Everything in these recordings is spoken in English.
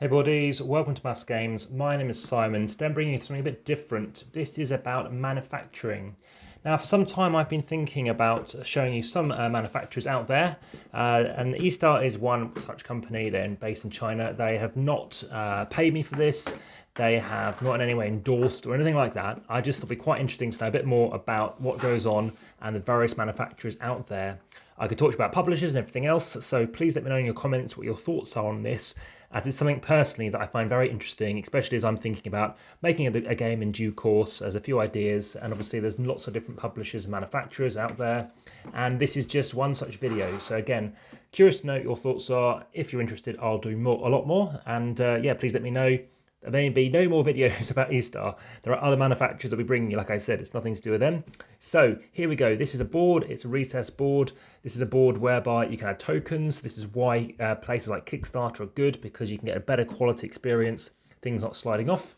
Hey buddies, welcome to Amass Games. My name is Simon. Today I'm bringing you something a bit different. This is about manufacturing. Now for some time I've been thinking about showing you some manufacturers out there and eStar is one such company. They're based in China. They have not paid me for this. They have not in any way endorsed or anything like that. I just thought it'd be quite interesting to know a bit more about what goes on and the various manufacturers out there. I could talk to you about publishers and everything else, so please let me know in your comments what your thoughts are on this, as it's something personally that I find very interesting, especially as I'm thinking about making a game in due course. There's a few ideas, and obviously there's lots of different publishers and manufacturers out there, and this is just one such video. So again, curious to know what your thoughts are. If you're interested, I'll do a lot more, and yeah, please let me know. There may be no more videos about eStar. There are other manufacturers that we bring you. Like I said, it's nothing to do with them. So here we go. This is a board. It's a recessed board. This is a board whereby you can add tokens. This is why places like Kickstarter are good, because you can get a better quality experience, things not sliding off.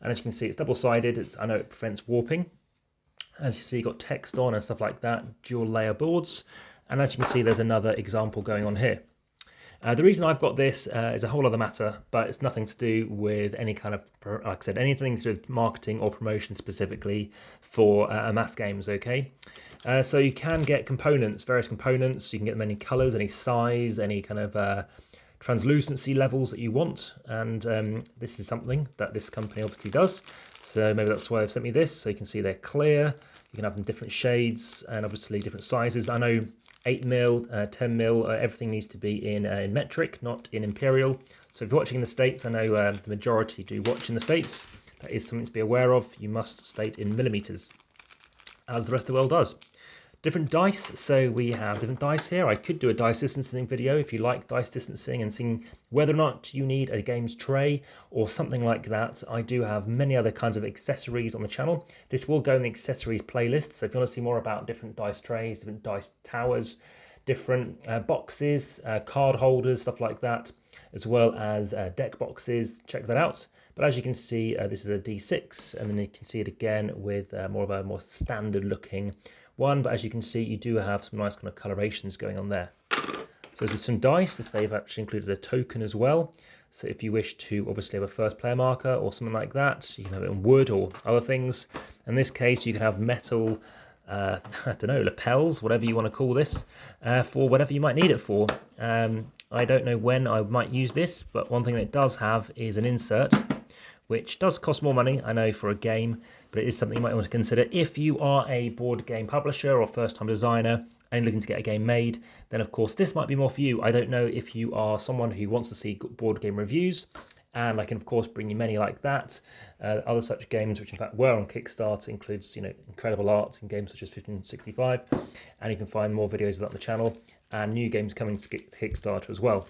And as you can see, it's double-sided. I know it prevents warping. As you see, you've got text on and stuff like that, dual layer boards. And as you can see, there's another example going on here. The reason I've got this is a whole other matter, but it's nothing to do with any kind of, like I said, anything to do with marketing or promotion specifically for Amass Games, okay? So you can get components, various components. You can get them any colours, any size, any kind of translucency levels that you want. And this is something that this company obviously does. So maybe that's why they've sent me this. So you can see they're clear. You can have them different shades and obviously different sizes. I know 8mm, 10mm, everything needs to be in metric, not in imperial. So if you're watching in the States, I know the majority do watch in the States. That is something to be aware of. You must state in millimeters, as the rest of the world does. Different dice, so we have different dice here. I could do a dice distancing video if you like dice distancing and seeing whether or not you need a games tray or something like that. I do have many other kinds of accessories on the channel. This will go in the accessories playlist, so if you want to see more about different dice trays, different dice towers, different boxes, card holders, stuff like that, as well as deck boxes, check that out. But as you can see, this is a D6, and then you can see it again with more standard looking one. But as you can see, you do have some nice kind of colorations going on there. So there's some dice. They've actually included a token as well. So if you wish to obviously have a first player marker or something like that, you can have it in wood or other things. In this case, you can have metal, I don't know, lapels, whatever you want to call this, for whatever you might need it for. I don't know when I might use this, but one thing that it does have is an insert, which does cost more money, I know, for a game, but it is something you might want to consider. If you are a board game publisher or first-time designer and looking to get a game made, then of course this might be more for you. I don't know if you are someone who wants to see board game reviews, and I can of course bring you many like that. Other such games, which in fact were on Kickstarter, includes incredible arts in games such as 1565, and you can find more videos of that on the channel, and new games coming to Kickstarter as well.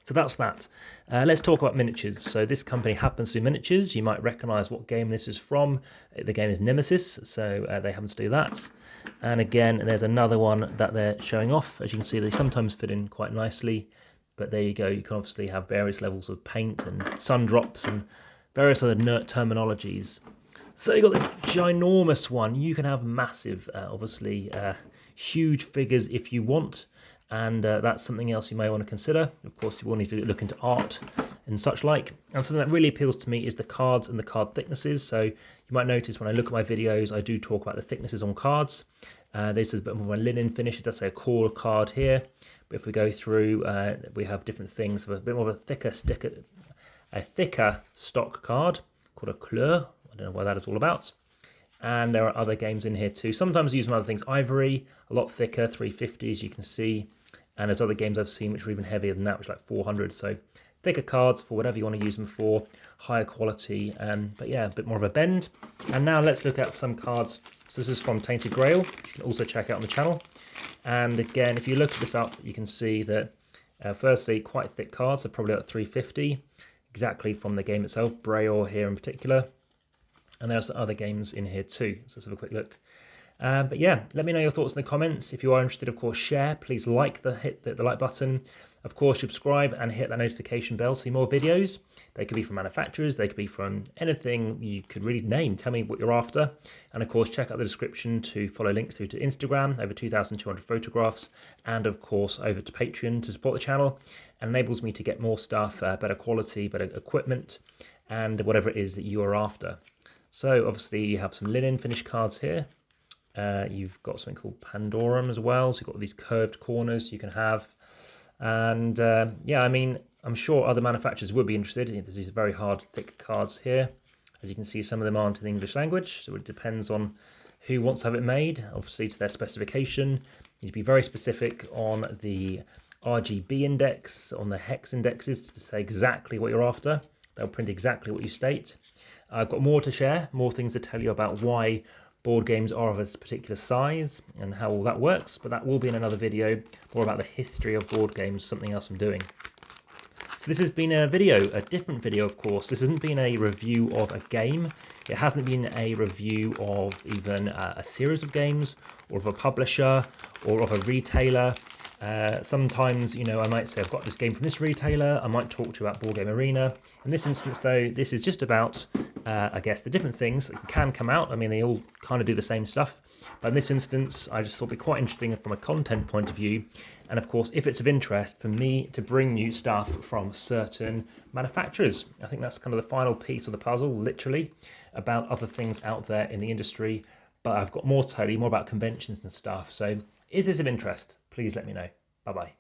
So that's that. Let's talk about miniatures. So this company happens to do miniatures. You might recognise what game this is from. The game is Nemesis, so they happen to do that. And again, there's another one that they're showing off. As you can see, they sometimes fit in quite nicely. But there you go. You can obviously have various levels of paint and sun drops and various other nerd terminologies. So you've got this ginormous one. You can have massive, obviously, huge figures if you want. And that's something else you may want to consider. Of course, you will need to look into art and such like. And something that really appeals to me is the cards and the card thicknesses. So you might notice when I look at my videos, I do talk about the thicknesses on cards. This is a bit more of a linen finish. It does say a core card here. But if we go through, we have different things. So a bit more of a thicker stock card called a Kleur. I don't know what that is all about. And there are other games in here too. Sometimes I use some other things. Ivory, a lot thicker, 350 as you can see. And there's other games I've seen which are even heavier than that, which are like 400. So thicker cards for whatever you want to use them for, higher quality, but yeah, a bit more of a bend. And now let's look at some cards. So this is from Tainted Grail, which you can also check out on the channel. And again, if you look this up, you can see that firstly, quite thick cards, so probably at 350, exactly from the game itself, Braille here in particular. And there's other games in here too, so let's have a quick look. But yeah, let me know your thoughts in the comments. If you are interested, of course, share. Please hit the like button. Of course, subscribe and hit that notification bell to see more videos. They could be from manufacturers, they could be from anything you could really name. Tell me what you're after. And of course, check out the description to follow links through to Instagram, over 2,200 photographs, and of course over to Patreon to support the channel, and enables me to get more stuff, better quality, better equipment, and whatever it is that you are after. So obviously you have some linen finished cards here. You've got something called Pandorum as well, so you've got these curved corners you can have. And yeah, I mean, I'm sure other manufacturers would be interested. There's these very hard, thick cards here. As you can see, some of them aren't in the English language, so it depends on who wants to have it made, obviously to their specification. You need to be very specific on the RGB index, on the hex indexes to say exactly what you're after. They'll print exactly what you state. I've got more to share, more things to tell you about why board games are of a particular size and how all that works, but that will be in another video, more about the history of board games, something else I'm doing. So this has been a different video of course. This hasn't been a review of a game. It hasn't been a review of even a series of games, or of a publisher, or of a retailer. Sometimes, you know, I might say I've got this game from this retailer, I might talk to you about Board Game Arena. In this instance though, this is just about, I guess, the different things that can come out. I mean, they all kind of do the same stuff. But in this instance, I just thought it'd be quite interesting from a content point of view. And of course, if it's of interest for me to bring you stuff from certain manufacturers. I think that's kind of the final piece of the puzzle, literally, about other things out there in the industry. But I've got more to tell you, more about conventions and stuff. So is this of interest? Please let me know. Bye-bye.